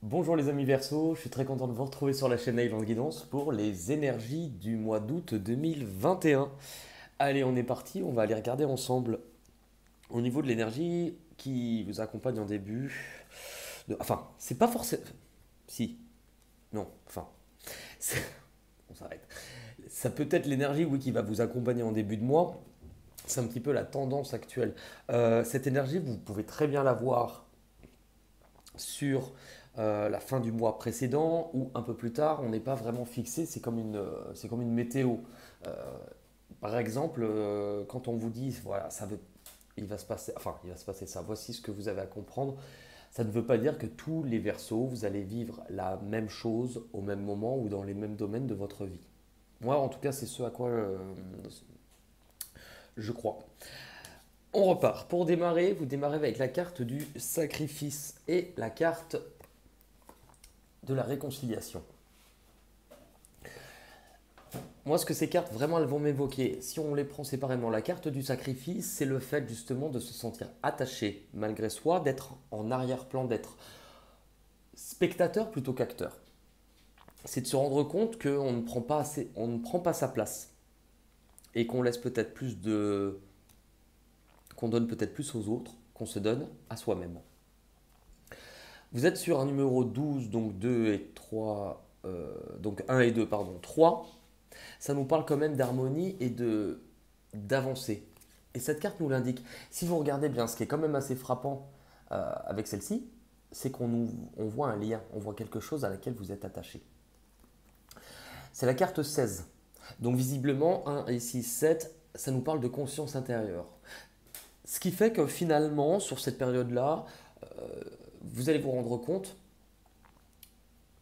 Bonjour les amis Verseau, je suis très content de vous retrouver sur la chaîne Island Guidance pour les énergies du mois d'août 2021. Allez, on est parti, on va aller regarder ensemble au niveau de l'énergie qui vous accompagne en début. Enfin, c'est pas forcément. Si, non, enfin, c'est- on s'arrête. Ça peut être l'énergie, oui, qui va vous accompagner en début de mois. C'est un petit peu la tendance actuelle. Cette énergie, vous pouvez très bien la voir sur la fin du mois précédent ou un peu plus tard, on n'est pas vraiment fixé, c'est comme une météo. Euh, Par exemple, quand on vous dit, voilà, il va se passer ça, voici ce que vous avez à comprendre, ça ne veut pas dire que tous les Verseaux, vous allez vivre la même chose au même moment ou dans les mêmes domaines de votre vie. Moi, en tout cas, c'est ce à quoi je crois. On repart. Pour démarrer, vous démarrez avec la carte du sacrifice et la carte de la réconciliation. Moi, ce que ces cartes, vraiment, elles vont m'évoquer, si on les prend séparément, la carte du sacrifice, c'est le fait justement de se sentir attaché malgré soi, d'être en arrière-plan, d'être spectateur plutôt qu'acteur. C'est de se rendre compte qu'on ne prend pas assez, on ne prend pas sa place et qu'on laisse peut-être plus de, qu'on donne peut-être plus aux autres qu'on se donne à soi-même. Vous êtes sur un numéro 12, donc 2 et 3, donc un et 2 pardon, 3. Ça nous parle quand même d'harmonie et de d'avancer. Et cette carte nous l'indique. Si vous regardez bien, ce qui est quand même assez frappant avec celle-ci, c'est on voit un lien, on voit quelque chose à laquelle vous êtes attaché. C'est la carte 16. Donc visiblement, 1 et 6, 7, ça nous parle de conscience intérieure. Ce qui fait que finalement, sur cette période-là, vous allez vous rendre compte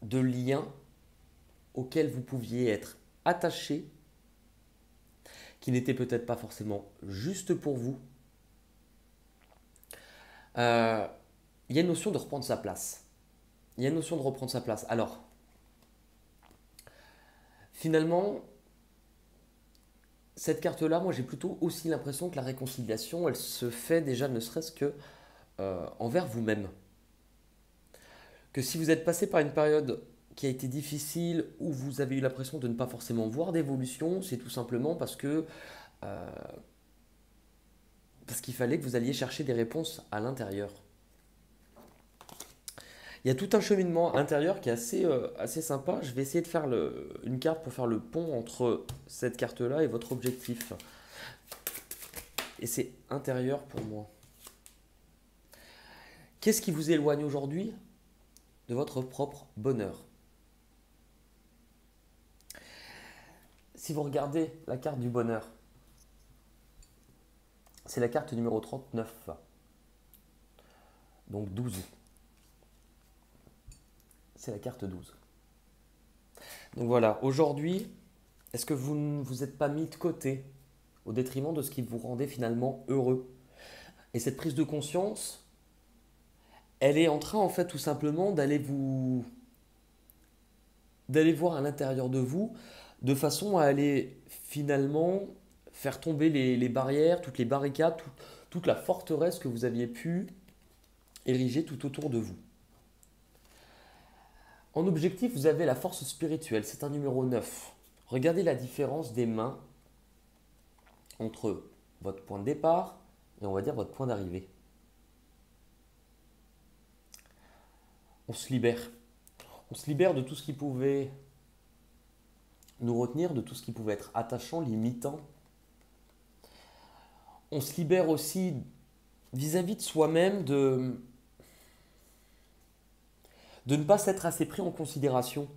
de liens auxquels vous pouviez être attaché, qui n'étaient peut-être pas forcément juste pour vous. Euh, il y a une notion de reprendre sa place. Il y a une notion de reprendre sa place. Alors, finalement, cette carte-là, moi j'ai plutôt aussi l'impression que la réconciliation, elle se fait déjà ne serait-ce que envers vous-même. Que si vous êtes passé par une période qui a été difficile, où vous avez eu l'impression de ne pas forcément voir d'évolution, c'est tout simplement euh, parce qu'il fallait que vous alliez chercher des réponses à l'intérieur. Il y a tout un cheminement intérieur qui est assez sympa. Je vais essayer de faire une carte pour faire le pont entre cette carte-là et votre objectif. Et c'est intérieur pour moi. Qu'est-ce qui vous éloigne aujourd'hui de votre propre bonheur? Si vous regardez la carte du bonheur, c'est la carte numéro 39, donc 12. C'est la carte 12. Donc voilà, aujourd'hui, est-ce que vous ne vous êtes pas mis de côté au détriment de ce qui vous rendait finalement heureux? Et cette prise de conscience, elle est en train en fait tout simplement d'aller voir à l'intérieur de vous de façon à aller finalement faire tomber les barrières, toutes les barricades, toute la forteresse que vous aviez pu ériger tout autour de vous. En objectif, vous avez la force spirituelle, c'est un numéro 9. Regardez la différence des mains entre votre point de départ et on va dire votre point d'arrivée. On se libère. On se libère de tout ce qui pouvait nous retenir, de tout ce qui pouvait être attachant, limitant. On se libère aussi vis-à-vis de soi-même de ne pas s'être assez pris en considération.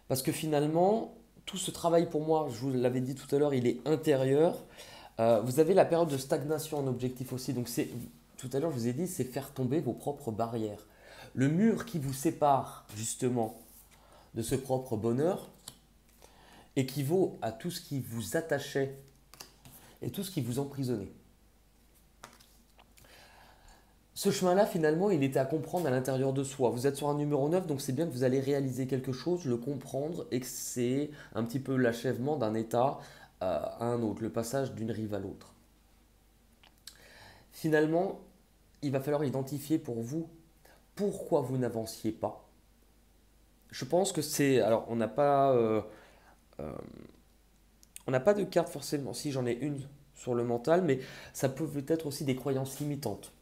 Parce que finalement, tout ce travail pour moi, je vous l'avais dit tout à l'heure, il est intérieur. Vous avez la période de stagnation en objectif aussi. Donc tout à l'heure, je vous ai dit, c'est faire tomber vos propres barrières. Le mur qui vous sépare justement de ce propre bonheur équivaut à tout ce qui vous attachait et tout ce qui vous emprisonnait. Ce chemin-là, finalement, il était à comprendre à l'intérieur de soi. Vous êtes sur un numéro 9, donc c'est bien que vous allez réaliser quelque chose, le comprendre, et que c'est un petit peu l'achèvement d'un état à un autre, le passage d'une rive à l'autre. Finalement, il va falloir identifier pour vous pourquoi vous n'avanciez pas. Je pense que c'est... Alors, euh, on n'a pas de carte forcément, si j'en ai une sur le mental, mais ça peut être aussi des croyances limitantes.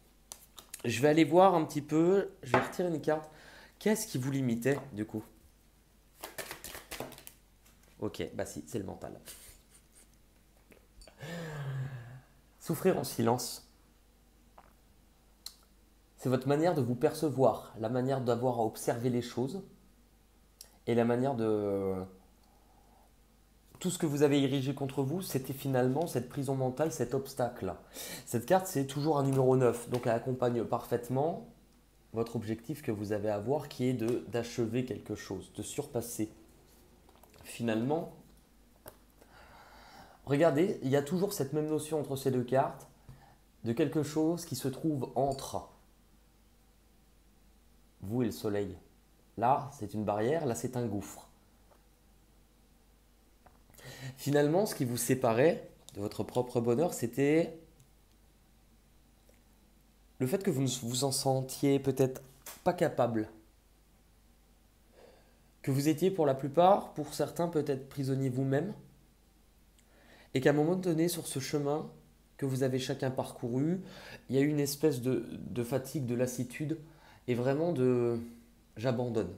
Je vais aller voir un petit peu, je vais retirer une carte. Qu'est-ce qui vous limitait du coup? Ok, bah si, c'est le mental. Souffrir en silence, c'est votre manière de vous percevoir, la manière d'avoir à observer les choses et la manière de... Tout ce que vous avez érigé contre vous, c'était finalement cette prison mentale, cet obstacle. Cette carte, c'est toujours un numéro 9, donc elle accompagne parfaitement votre objectif que vous avez à avoir qui est d'achever quelque chose, de surpasser. Finalement, regardez, il y a toujours cette même notion entre ces deux cartes de quelque chose qui se trouve entre vous et le soleil. Là, c'est une barrière, là, c'est un gouffre. Finalement, ce qui vous séparait de votre propre bonheur, c'était le fait que vous ne vous en sentiez peut-être pas capable. Que vous étiez pour la plupart, pour certains peut-être prisonnier vous-même, et qu'à un moment donné, sur ce chemin que vous avez chacun parcouru, il y a eu une espèce de fatigue, de lassitude, et vraiment de j'abandonne.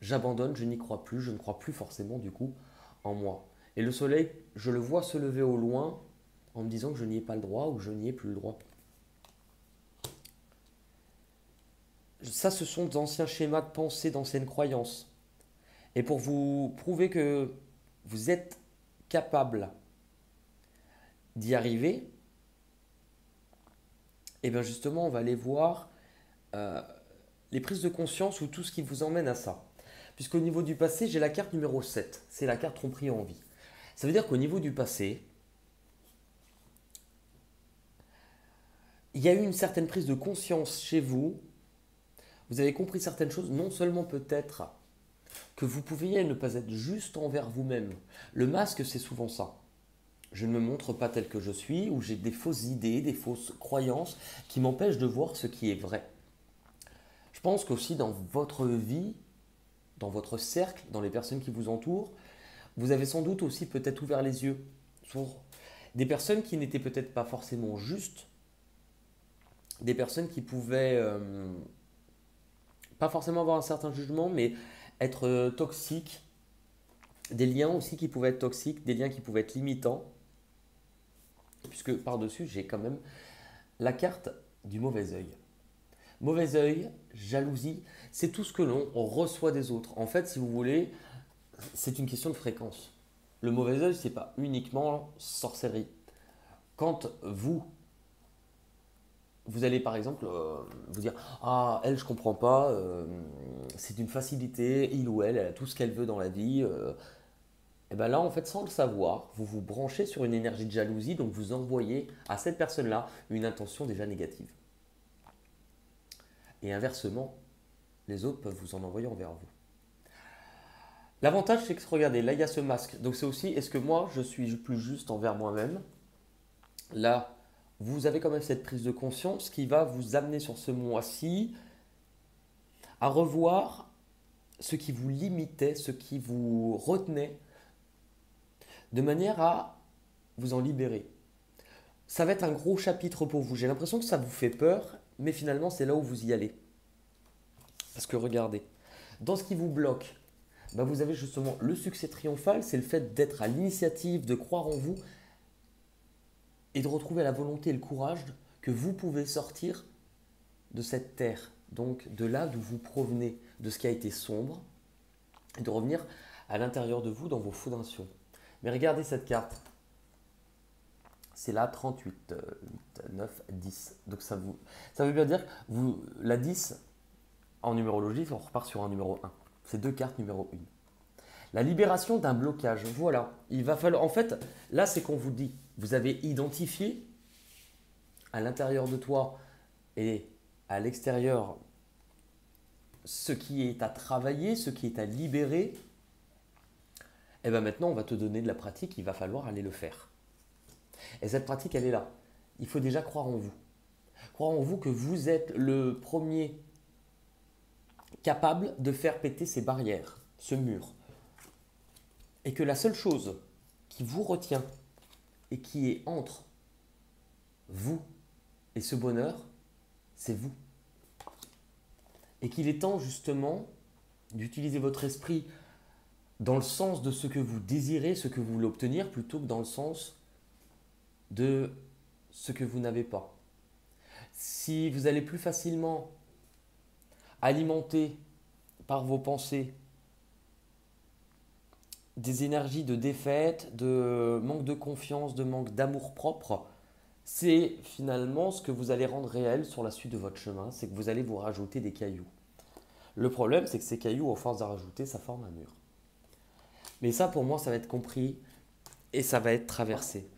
J'abandonne, je n'y crois plus, je ne crois plus forcément du coup en moi. Et le soleil, je le vois se lever au loin en me disant que je n'y ai pas le droit ou que je n'y ai plus le droit. Ça, ce sont d'anciens schémas de pensée, d'anciennes croyances. Et pour vous prouver que vous êtes capable d'y arriver, et bien justement, on va aller voir euh, les prises de conscience ou tout ce qui vous emmène à ça. Puisqu'au niveau du passé, j'ai la carte numéro 7, c'est la carte tromperie en vie. Ça veut dire qu'au niveau du passé, il y a eu une certaine prise de conscience chez vous, vous avez compris certaines choses, non seulement peut-être que vous pouviez ne pas être juste envers vous-même. Le masque, c'est souvent ça. Je ne me montre pas tel que je suis, ou j'ai des fausses idées, des fausses croyances qui m'empêchent de voir ce qui est vrai. Je pense qu'aussi dans votre vie, dans votre cercle, dans les personnes qui vous entourent, vous avez sans doute aussi peut-être ouvert les yeux sur des personnes qui n'étaient peut-être pas forcément justes, des personnes qui pouvaient pas forcément avoir un certain jugement, mais être toxiques, des liens aussi qui pouvaient être toxiques, des liens qui pouvaient être limitants, puisque par-dessus, j'ai quand même la carte du mauvais œil. Mauvais œil, jalousie, c'est tout ce que l'on reçoit des autres. En fait, si vous voulez, c'est une question de fréquence. Le mauvais œil, c'est pas uniquement sorcellerie. Quand vous allez par exemple vous dire ah elle je comprends pas, c'est une facilité, il ou elle a tout ce qu'elle veut dans la vie, et bien là en fait sans le savoir, vous vous branchez sur une énergie de jalousie, donc vous envoyez à cette personne-là une intention déjà négative. Et inversement, les autres peuvent vous en envoyer envers vous. L'avantage c'est que regardez, là il y a ce masque, donc c'est aussi est-ce que moi je suis plus juste envers moi-même. Là vous avez quand même cette prise de conscience qui va vous amener sur ce mois-ci à revoir ce qui vous limitait, ce qui vous retenait, de manière à vous en libérer. Ça va être un gros chapitre pour vous. J'ai l'impression que ça vous fait peur, mais finalement c'est là où vous y allez. Parce que regardez, dans ce qui vous bloque, bah vous avez justement le succès triomphal, c'est le fait d'être à l'initiative, de croire en vous et de retrouver la volonté et le courage que vous pouvez sortir de cette terre, donc de là d'où vous provenez, de ce qui a été sombre, et de revenir à l'intérieur de vous dans vos fondations. Mais regardez cette carte. C'est la 38, 8, 9, 10. Donc ça veut bien dire que la 10, en numérologie, on repart sur un numéro 1. C'est deux cartes numéro 1. La libération d'un blocage. Voilà. Il va falloir. En fait, là, c'est qu'on vous dit. Vous avez identifié à l'intérieur de toi et à l'extérieur ce qui est à travailler, ce qui est à libérer. Et bien maintenant, on va te donner de la pratique. Il va falloir aller le faire. Et cette pratique, elle est là. Il faut déjà croire en vous. croire en vous que vous êtes le premier capable de faire péter ces barrières, ce mur. Et que la seule chose qui vous retient et qui est entre vous et ce bonheur, c'est vous. Et qu'il est temps justement d'utiliser votre esprit dans le sens de ce que vous désirez, ce que vous voulez obtenir, plutôt que dans le sens de ce que vous n'avez pas. Si vous allez plus facilement alimenter par vos pensées des énergies de défaite, de manque de confiance, de manque d'amour propre, c'est finalement ce que vous allez rendre réel sur la suite de votre chemin, c'est que vous allez vous rajouter des cailloux. Le problème, c'est que ces cailloux, à force d'en rajouter, ça forme un mur. Mais ça, pour moi, ça va être compris et ça va être traversé.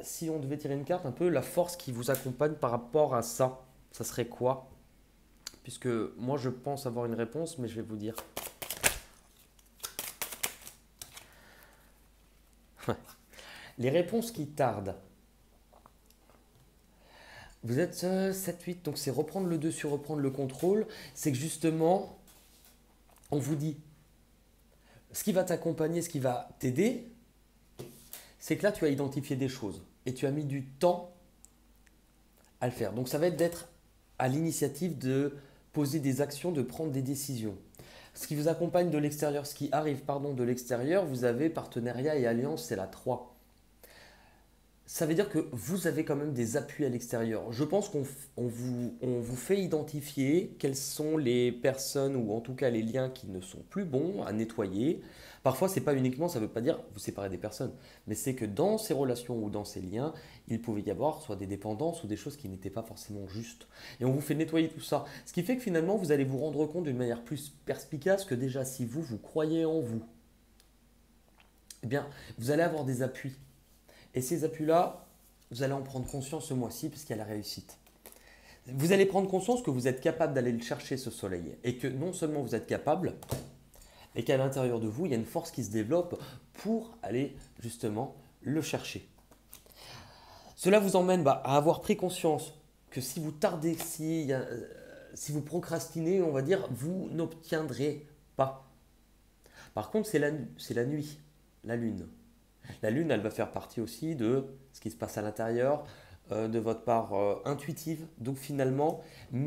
Si on devait tirer une carte, un peu la force qui vous accompagne par rapport à ça, ça serait quoi? Puisque moi, je pense avoir une réponse, mais je vais vous dire. Les réponses qui tardent. Vous êtes 7-8, donc c'est reprendre le dessus, reprendre le contrôle. C'est que justement, on vous dit, ce qui va t'accompagner, ce qui va t'aider, c'est que là, tu as identifié des choses et tu as mis du temps à le faire. Donc ça va être d'être à l'initiative de poser des actions, de prendre des décisions. Ce qui vous accompagne de l'extérieur, ce qui arrive de l'extérieur, vous avez partenariat et alliance, c'est la 3. Ça veut dire que vous avez quand même des appuis à l'extérieur. Je pense on vous fait identifier quelles sont les personnes ou en tout cas les liens qui ne sont plus bons à nettoyer. Parfois, c'est pas uniquement, ça ne veut pas dire vous séparez des personnes, mais c'est que dans ces relations ou dans ces liens, il pouvait y avoir soit des dépendances ou des choses qui n'étaient pas forcément justes. Et on vous fait nettoyer tout ça. Ce qui fait que finalement, vous allez vous rendre compte d'une manière plus perspicace que déjà si vous croyez en vous, eh bien, vous allez avoir des appuis. Et ces appuis-là, vous allez en prendre conscience ce mois-ci puisqu'il y a la réussite. Vous allez prendre conscience que vous êtes capable d'aller le chercher, ce soleil. Et que non seulement vous êtes capable, et qu'à l'intérieur de vous, il y a une force qui se développe pour aller justement le chercher. Cela vous emmène à avoir pris conscience que si vous tardez, si vous procrastinez, on va dire, vous n'obtiendrez pas. Par contre, c'est la nuit, la lune. La lune, elle va faire partie aussi de ce qui se passe à l'intérieur, de votre part intuitive. Donc finalement,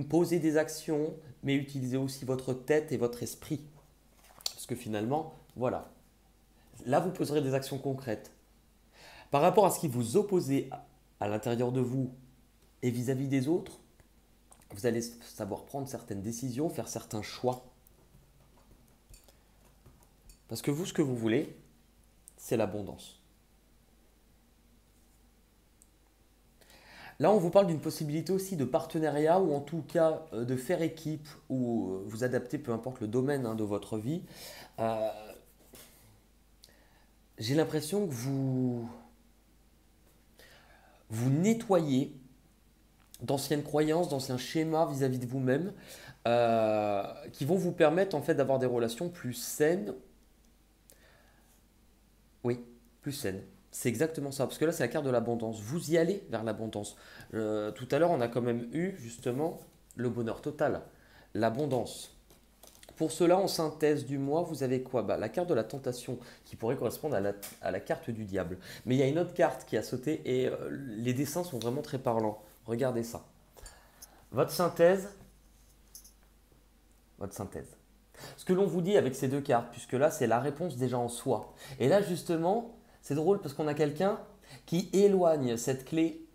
posez des actions, mais utilisez aussi votre tête et votre esprit. Parce que finalement, voilà. Là, vous poserez des actions concrètes. Par rapport à ce qui vous oppose à l'intérieur de vous et vis-à-vis des autres, vous allez savoir prendre certaines décisions, faire certains choix. Parce que vous, ce que vous voulez, c'est l'abondance. Là, on vous parle d'une possibilité aussi de partenariat ou en tout cas de faire équipe ou vous adapter, peu importe le domaine de votre vie. J'ai l'impression que vous nettoyez d'anciennes croyances, d'anciens schémas vis-à-vis de vous-même qui vont vous permettre en fait d'avoir des relations plus saines. Oui, plus saines. C'est exactement ça, parce que là c'est la carte de l'abondance. Vous y allez vers l'abondance. Tout à l'heure on a quand même eu justement le bonheur total, l'abondance. Pour cela, en synthèse du mois, vous avez quoi? La carte de la tentation qui pourrait correspondre à la carte du diable. Mais il y a une autre carte qui a sauté et les dessins sont vraiment très parlants. Regardez ça. Votre synthèse. Votre synthèse. Ce que l'on vous dit avec ces deux cartes, puisque là c'est la réponse déjà en soi. Et là justement, c'est drôle parce qu'on a quelqu'un qui éloigne cette clé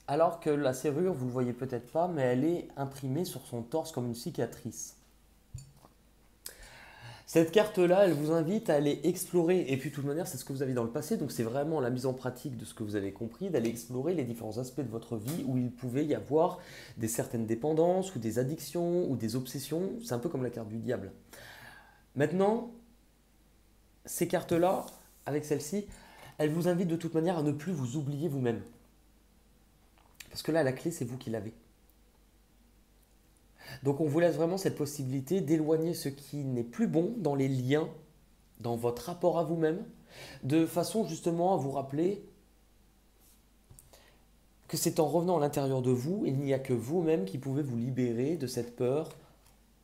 alors que la serrure, vous ne le voyez peut-être pas, mais elle est imprimée sur son torse comme une cicatrice. Cette carte-là, elle vous invite à aller explorer, et puis de toute manière, c'est ce que vous avez dans le passé, donc c'est vraiment la mise en pratique de ce que vous avez compris, d'aller explorer les différents aspects de votre vie où il pouvait y avoir des certaines dépendances, ou des addictions, ou des obsessions. C'est un peu comme la carte du diable. Maintenant, ces cartes-là, avec celle-ci, elles vous invitent de toute manière à ne plus vous oublier vous-même. Parce que là, la clé, c'est vous qui l'avez. Donc on vous laisse vraiment cette possibilité d'éloigner ce qui n'est plus bon dans les liens, dans votre rapport à vous-même, de façon justement à vous rappeler que c'est en revenant à l'intérieur de vous, il n'y a que vous-même qui pouvez vous libérer de cette peur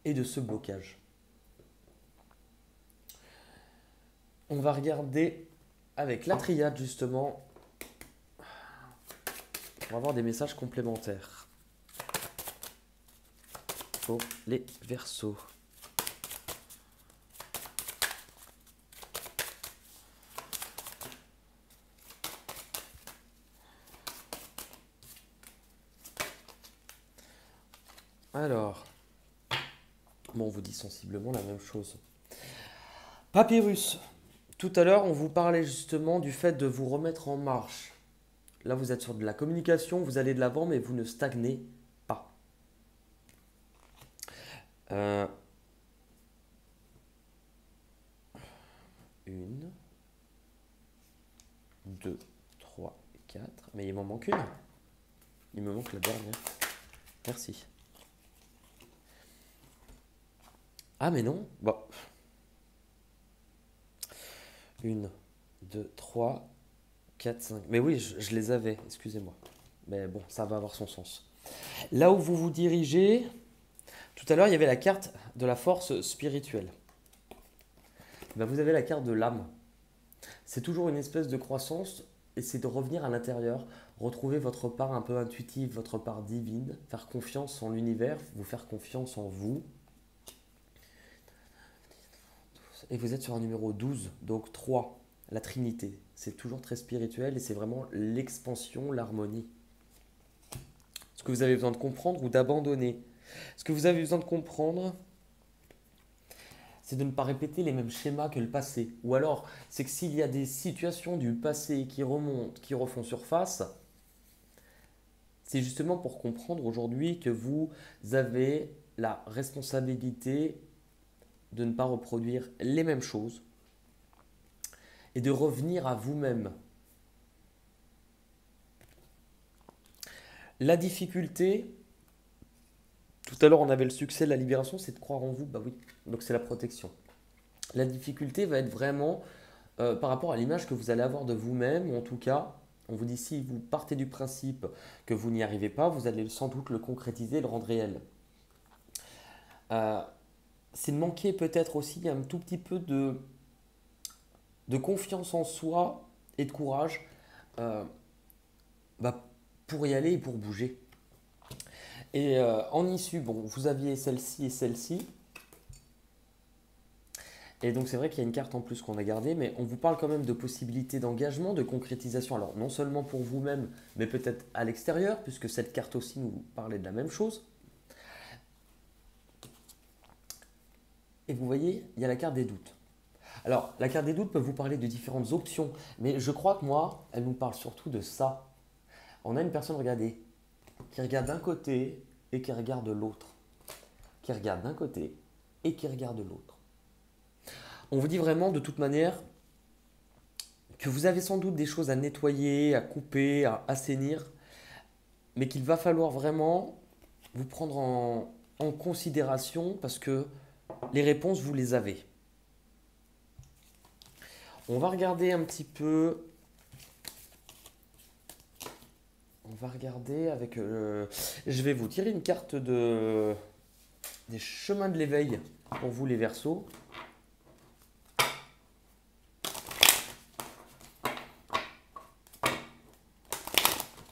et de ce blocage. On va regarder avec la triade justement. On va avoir des messages complémentaires pour les Verseaux. Alors, bon, on vous dit sensiblement la même chose. Papyrus, tout à l'heure, on vous parlait justement du fait de vous remettre en marche. Là, vous êtes sur de la communication, vous allez de l'avant, mais vous ne stagnez pas. Une, deux, trois, quatre. Mais il m'en manque une. Il me manque la dernière. Merci. Ah, mais non. Bon. Une, deux, trois, 4, 5. Mais oui, je les avais, excusez-moi. Mais bon, ça va avoir son sens. Là où vous vous dirigez, tout à l'heure, il y avait la carte de la force spirituelle. Ben, vous avez la carte de l'âme. C'est toujours une espèce de croissance et c'est de revenir à l'intérieur, retrouver votre part un peu intuitive, votre part divine, faire confiance en l'univers, vous faire confiance en vous. Et vous êtes sur un numéro 12, donc 3, la Trinité. C'est toujours très spirituel et c'est vraiment l'expansion, l'harmonie. Ce que vous avez besoin de comprendre ou d'abandonner. Ce que vous avez besoin de comprendre, c'est de ne pas répéter les mêmes schémas que le passé. Ou alors, c'est que s'il y a des situations du passé qui remontent, qui refont surface, c'est justement pour comprendre aujourd'hui que vous avez la responsabilité de ne pas reproduire les mêmes choses et de revenir à vous-même. La difficulté, tout à l'heure on avait le succès, la libération, c'est de croire en vous, bah oui, donc c'est la protection. La difficulté va être vraiment par rapport à l'image que vous allez avoir de vous-même, ou en tout cas, on vous dit si vous partez du principe que vous n'y arrivez pas, vous allez sans doute le concrétiser, le rendre réel. C'est de manquer peut-être aussi un tout petit peu de confiance en soi et de courage euh, bah, pour y aller et pour bouger. Et en issue, bon, vous aviez celle-ci et celle-ci. Et donc c'est vrai qu'il y a une carte en plus qu'on a gardée, mais on vous parle quand même de possibilités d'engagement, de concrétisation. Alors non seulement pour vous-même, mais peut-être à l'extérieur, puisque cette carte aussi nous parlait de la même chose. Et vous voyez, il y a la carte des doutes. Alors la carte des doutes peut vous parler de différentes options, mais je crois que moi, elle nous parle surtout de ça. On a une personne, regardez, qui regarde d'un côté et qui regarde de l'autre. Qui regarde d'un côté et qui regarde de l'autre. On vous dit vraiment de toute manière que vous avez sans doute des choses à nettoyer, à couper, à assainir, mais qu'il va falloir vraiment vous prendre en considération parce que les réponses, vous les avez. On va regarder un petit peu. On va regarder avec. Je vais vous tirer une carte des chemins de l'éveil pour vous, les Verseaux.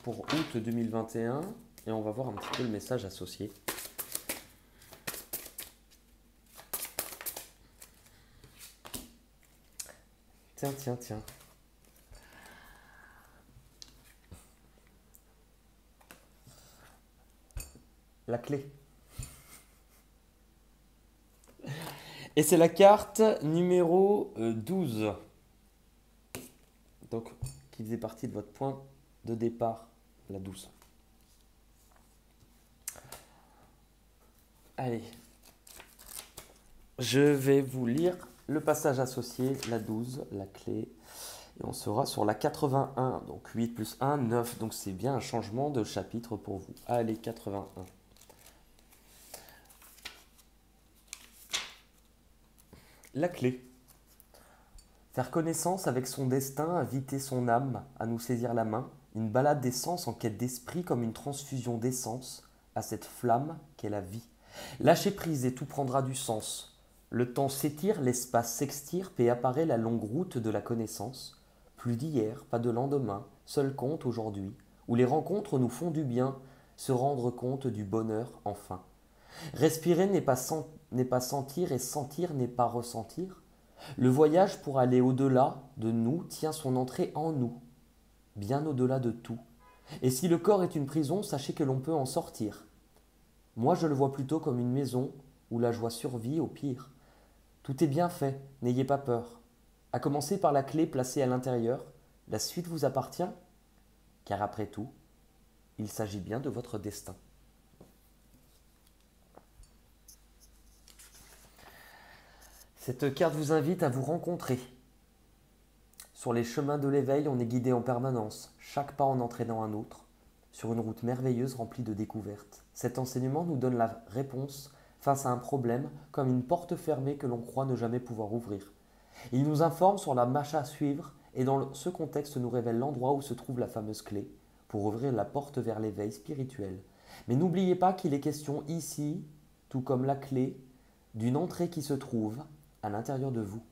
Pour août 2021 et on va voir un petit peu le message associé. Tiens, tiens, tiens. La clé. Et c'est la carte numéro 12. Donc, qui faisait partie de votre point de départ, la 12. Allez. Je vais vous lire le passage associé, la 12, la clé. Et on sera sur la 81. Donc 8 plus 1, 9. Donc c'est bien un changement de chapitre pour vous. Allez, 81. La clé. Faire connaissance avec son destin, inviter son âme à nous saisir la main, Une balade des sens en quête d'esprit comme une transfusion d'essence à cette flamme qu'est la vie. Lâchez prise et tout prendra du sens. Le temps s'étire, l'espace s'extirpe et apparaît la longue route de la connaissance. Plus d'hier, pas de lendemain, seul compte aujourd'hui, où les rencontres nous font du bien, se rendre compte du bonheur enfin. Respirer n'est pas sentir et sentir n'est pas ressentir. Le voyage pour aller au-delà de nous tient son entrée en nous, bien au-delà de tout. Et si le corps est une prison, sachez que l'on peut en sortir. Moi, je le vois plutôt comme une maison où la joie survit au pire. Tout est bien fait, n'ayez pas peur. À commencer par la clé placée à l'intérieur, la suite vous appartient, car après tout, il s'agit bien de votre destin. Cette carte vous invite à vous rencontrer. Sur les chemins de l'éveil, on est guidé en permanence, chaque pas en entraînant un autre, sur une route merveilleuse remplie de découvertes. Cet enseignement nous donne la réponse face à un problème, comme une porte fermée que l'on croit ne jamais pouvoir ouvrir. Il nous informe sur la marche à suivre et dans ce contexte nous révèle l'endroit où se trouve la fameuse clé pour ouvrir la porte vers l'éveil spirituel. Mais n'oubliez pas qu'il est question ici, tout comme la clé, d'une entrée qui se trouve à l'intérieur de vous.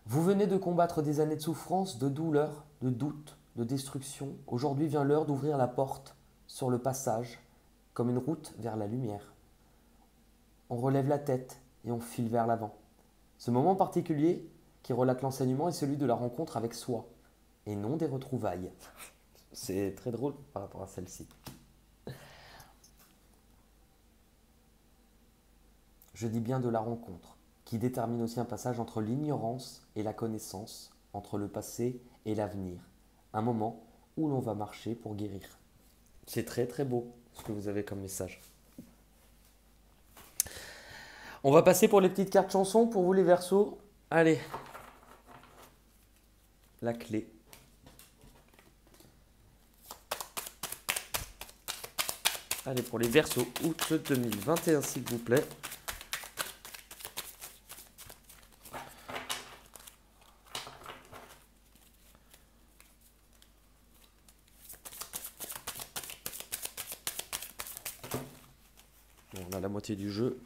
Vous venez de combattre des années de souffrance, de douleur, de doute, de destruction. Aujourd'hui vient l'heure d'ouvrir la porte sur le passage, comme une route vers la lumière. On relève la tête et on file vers l'avant. Ce moment particulier qui relate l'enseignement est celui de la rencontre avec soi, et non des retrouvailles. C'est très drôle par rapport à celle-ci. Je dis bien de la rencontre, qui détermine aussi un passage entre l'ignorance et la connaissance, entre le passé et l'avenir. Un moment où l'on va marcher pour guérir. C'est très très beau ce que vous avez comme message. On va passer pour les petites cartes chansons pour vous les Verseaux. Allez, la clé. Allez, pour les Verseaux août 2021 s'il vous plaît. On a la moitié du jeu.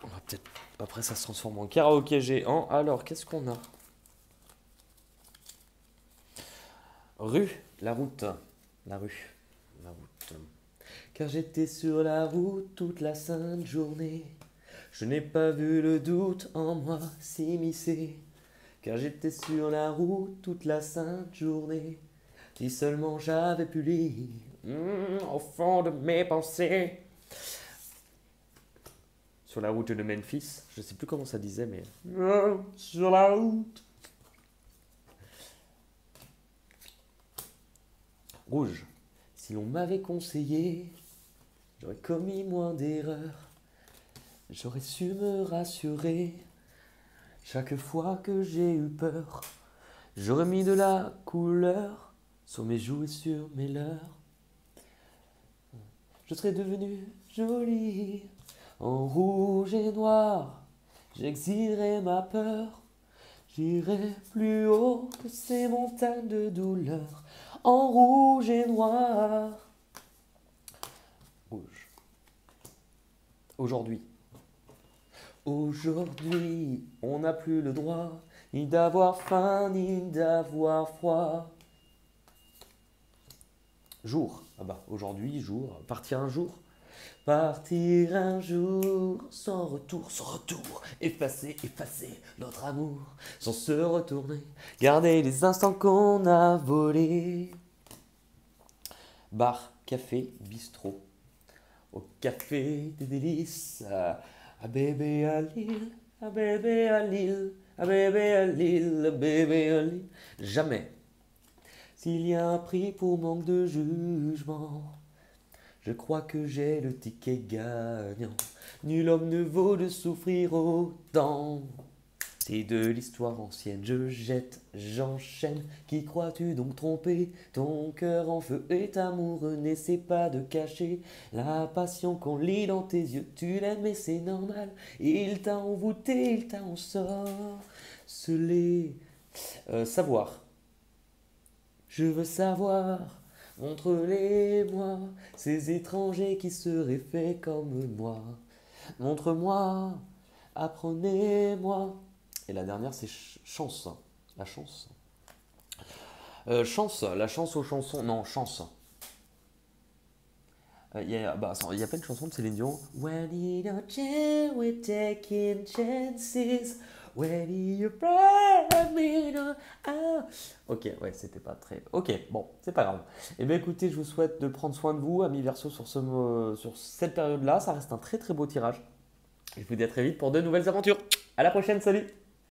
On va peut-être... Après, ça se transforme en karaoké géant. Alors, qu'est-ce qu'on a? Rue, la route. La rue, la route. Car j'étais sur la route toute la sainte journée. Je n'ai pas vu le doute en moi s'immiscer. Car j'étais sur la route toute la sainte journée. Si seulement j'avais pu lire au fond de mes pensées. Sur la route de Memphis, je sais plus comment ça disait, mais sur la route. Rouge. Si l'on m'avait conseillé, j'aurais commis moins d'erreurs. J'aurais su me rassurer chaque fois que j'ai eu peur. J'aurais mis de la couleur sur mes joues et sur mes lèvres. Je serais devenue jolie en rouge et noir. J'exilerai ma peur. J'irai plus haut que ces montagnes de douleur. En rouge et noir. Rouge. Aujourd'hui. Aujourd'hui, on n'a plus le droit ni d'avoir faim, ni d'avoir froid. Jour. Ah bah, aujourd'hui, jour. Partir un jour. Partir un jour sans retour, sans retour. Effacer, effacer notre amour sans se retourner. Garder les instants qu'on a volés. Bar, café, bistrot. Au café des délices. À bébé à Lille, à bébé à Lille, à bébé à Lille, à bébé à Lille. Jamais. S'il y a un prix pour manque de jugement, je crois que j'ai le ticket gagnant. Nul homme ne vaut de souffrir autant. C'est de l'histoire ancienne, je jette, j'enchaîne. Qui crois-tu donc tromper? Ton cœur en feu est amoureux, n'essaie pas de cacher la passion qu'on lit dans tes yeux. Tu l'aimes et c'est normal, il t'a envoûté, il t'a ensorcelé. Savoir. Je veux savoir, montre-les-moi, ces étrangers qui seraient faits comme moi. Montre-moi, apprenez-moi. Et la dernière, c'est chance. La chance. Chance, la chance aux chansons. Non, chance. Il y a plein de chansons de Céline Dion. When in a chair, we're taking chances. When you bring me down. Ah. Ok, ouais, c'était pas très. Ok, bon, c'est pas grave. Eh bien, écoutez, je vous souhaite de prendre soin de vous, amis Verseau, sur cette période-là. Ça reste un très très beau tirage. Je vous dis à très vite pour de nouvelles aventures. À la prochaine, salut!